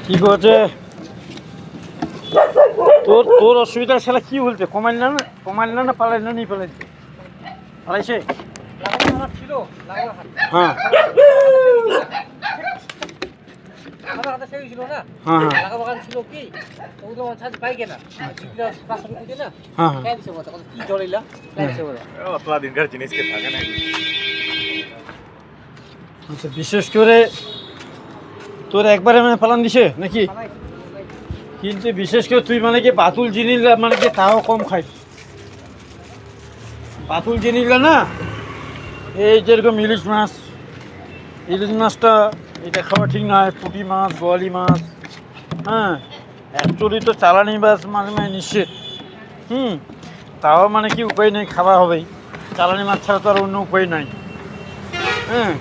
কি বলছে তোর তোর অসুবিধার শালা কি বলছে? কমাইল না পালাই না নিয়ে পালাইছে পালাইছে। ছিল হ্যাঁ আমার হাতে সেই ছিল না, হ্যাঁ হ্যাঁ লাগা বাগান ছিল কি তো ওগুলো আমার সাথে পাই কেনা পাঁচশো টাকা দিয়ে না হ্যাঁ হ্যাঁ খাই দিছে বলতে কি জড়িলা খাই দিছে বলে अपना दिन घर जिनिस के থাকে না। আচ্ছা, বিশেষ করে তোর একবারে মানে পালান দিছে নাকি? কিন্তু বিশেষ করে তুই মানে কি বাতুল জিনিস মানে কি তাও কম খাইস। বাতুল জিনিসগুলো না, এই যেরকম ইলিশ মাছটা এটা খাওয়া ঠিক নয়। পুঁটি মাছ, বোয়ালি মাছ, হ্যাঁ অ্যাকচুয়ালি তো চালানি মাছ মানে নিষেধ। তাও মানে কি উপায় নেই, খাওয়া হবেই। চালানি মাছ ছাড়া তো আর অন্য উপায় নাই। হ্যাঁ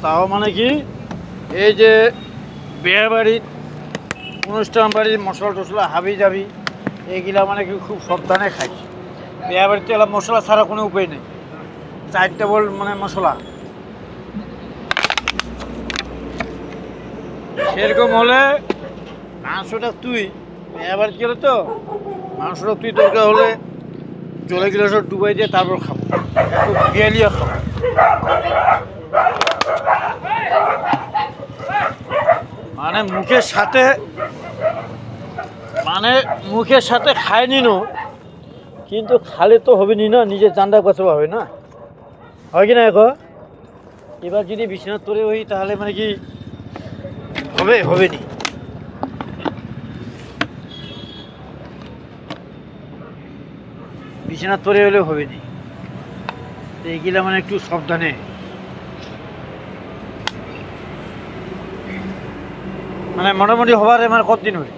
তাও মানে কি এই যে বিয়ে বাড়ির অনুষ্ঠান বাড়ির মশলা টশলা হাবি যাবি এইগুলা মানে কি খুব সাবধানে খাই। বিয়ে বাড়িতে এলা মশলা ছাড়া কোনো উপায় নেই। 4 টেবিল মানে মশলা সেরকম হলে মাংসটা তুই বিয়ে বাড়িতে গেলে তো মাংসটা তুই দরকার হলে জলে গেলে সব ডুবাই দিয়ে তারপর খাবো, একটু বিয়ালিয়া খাবো। মানে মুখের সাথে খায় নিনো, কিন্তু খালে তো হবে নি না, নিজের জানটা বাঁচাবা হবে না, হয় কি না? এবার যদি বিছানার তোরে হই তাহলে মানে কি হবে নি। বিছানার তোরে হলেও হবে নি। তো এইগুলা মানে একটু সাবধানে। মানে মোটামুটি হবার আমার কতদিন হই?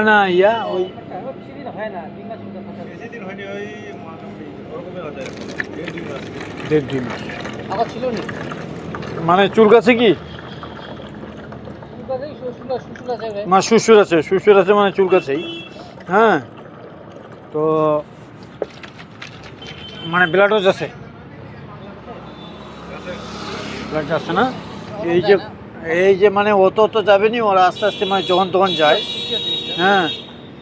না ইয়া ওই বেশি দিন হয় না, 3 মাস মতো কথা বেশি দিন হয়নি, ওই মোটামুটি ওরকমই হতে 1-2 মাস। 1.5-2 মাস। আবার ছিল নি মানে চুল গাছে কি শুশুলা যাবে মা শ্বশুর আছে মানে চুল গাছেই। হ্যাঁ তো মানে ব্লাডও যাচ্ছে, ব্লাড যাচ্ছে না। এই যে মানে অত যাবে নি, ওরা আস্তে আস্তে মানে যখন তখন যায়। হ্যাঁ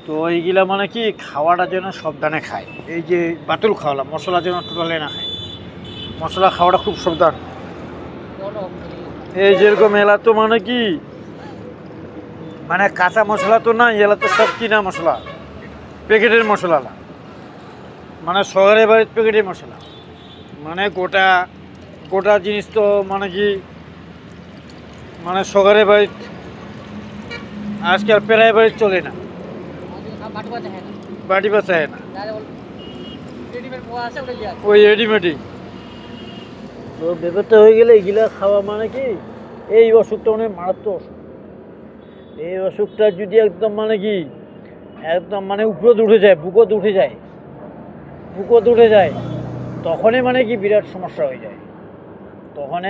তো এইগুলা মানে কি খাওয়াটা যেন সাবধানে খায়। এই যে বাতুল খাওয়ালাম, মশলা যেন টোটালে না খায়। মশলা খাওয়াটা খুব সাবধান। এই যেরকম এলা তো মানে কি মানে কাঁচা মশলা তো না, এলা তো সব কিনা মশলা, প্যাকেটের মশলা না, মানে শহরের বাড়ির প্যাকেটের মশলা। মানে গোটা জিনিস তো মানে কি মানে শহরের বাড়ির আজকাল প্রায় বাড়ির চলে না, বাটি বাঁচায় না, ওই রেডিমেডই। তো ব্যাপারটা হয়ে গেলে এগুলা খাওয়া মানে কি এই অসুখটা মানে মারাত্মক অসুখ। এই অসুখটা যদি একদম মানে উপরে উঠে যায়, বুকত উঠে যায় তখনই মানে কি বিরাট সমস্যা হয়ে যায়। তখন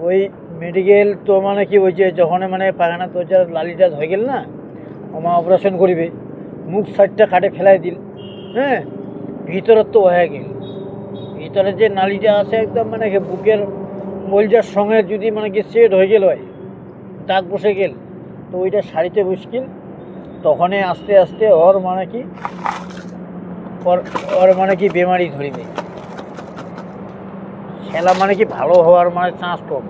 ওই মেডিকেল তো মানে কি ওই যে যখন মানে পায়খানা তো লালিটা হয়ে গেল না, ওমা অপারেশন করিবে, মুখ সাইডটা কাটে ফেলাই দিল। হ্যাঁ ভিতরের তো হয়ে গেল, ভিতরে যে নালিটা আছে একদম মানে বুকের মলজার সঙ্গে যদি মানে কি সেট হয়ে গেল, হয় দাগ বসে গেল, তো ওইটা সারিতে মুশকিল। তখনই আস্তে আস্তে ওর মানে কি বেমারি ধরিবে। খেলা মানে কি ভালো হওয়ার মানে চান্স কম।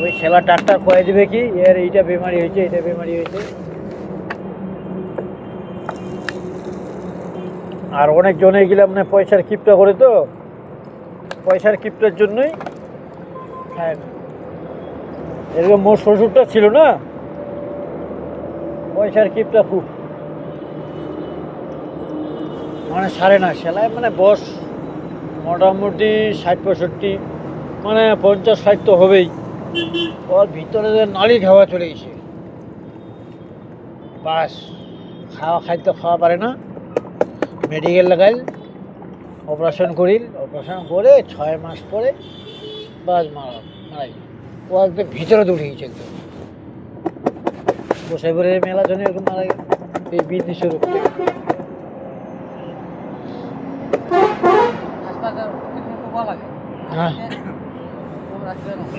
ওই খেলা ডাক্তার কয়ে দেবে কি এর এইটা বেমারি হয়েছে। আর অনেকজন এগুলো মানে পয়সার কিপটা করে, তো পয়সার কিপটার জন্যই খায় না। এরকম মোর শ্বশুরটা ছিল না, পয়সার কিপটা খুব, মানে সারে না সেলায়, মানে বস মোটামুটি 60-65 মানে 50-60 তো হবেই। ওর ভিতরে যে নালি খাওয়া চলে গেছে, বাস খাদ্য খাওয়া পারে না। মেডিকেল লাগাইল, অপারেশন করে 6 মাস পরে বাস মারাই। ও একদম ভিতরে দৌড়ে গেছে, একদম বসে পড়ে মেলা জনে এরকম মারা গেল এই বিদেশের রোগ থেকে। হ্যাঁ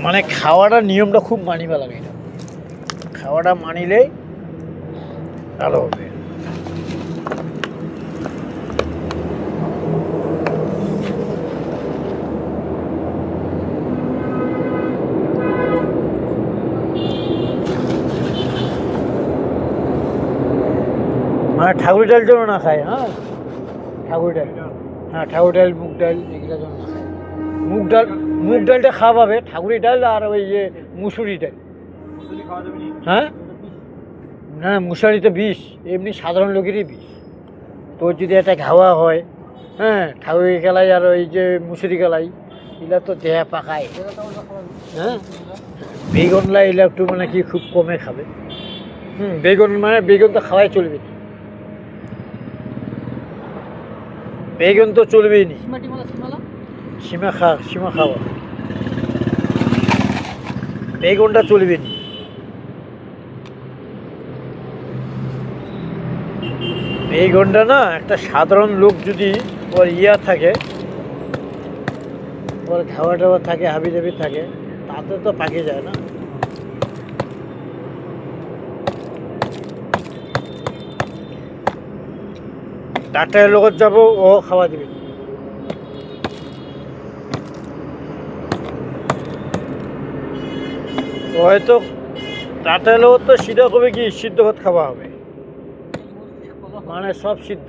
মানে খাওয়াটা নিয়মটা খুব মানিবা লাগে এটা, খাওয়াটা মানিলেই ভালো হবে। মানে ঠাকুর ডাল যেন না খায়, হ্যাঁ ঠাকুর ডাল, হ্যাঁ ঠাকুর ডাল মুগ ডাল এগুলো যেন না খায়। মুগ ডালটা খাওয়াবে, ঠাকুরি ডাল আর ওই যে মুসুরি ডাল। মুসুরি খাওয়া যাবে নি? হ্যাঁ না মুসারি তো বিষ, এমনি সাধারণ লোকেরই বিষ। তোর যদি একটা ঘাওয়া হয়, হ্যাঁ ঠাকুরি গেলাই আর ওই যে মুসুরি গেলাই, এগুলা তো দেহা পাকায়। হ্যাঁ বেগুনলা এগুলো একটু মানে কি খুব কমে খাবে। বেগুন মানে বেগুন তো খাওয়াই চলবে না, বেগুন তো চলবেই নি। সীমা খাওয়া, বেগুনটা চলবে নি। বেগুনটা না একটা সাধারণ লোক যদি ওর ইয়া থাকে, ওর খাওয়া টাওয়া থাকে, হাবি জাবি থাকে, তাতে তো পাকে যায় না। ডাক্তারের লগত যাব, ও খাওয়া দিবে। ও হয়তো ডাক্তারের লগত তো সিদ্ধ করবে কি, সিদ্ধ ভাত খাওয়া হবে, মানে সব সিদ্ধ।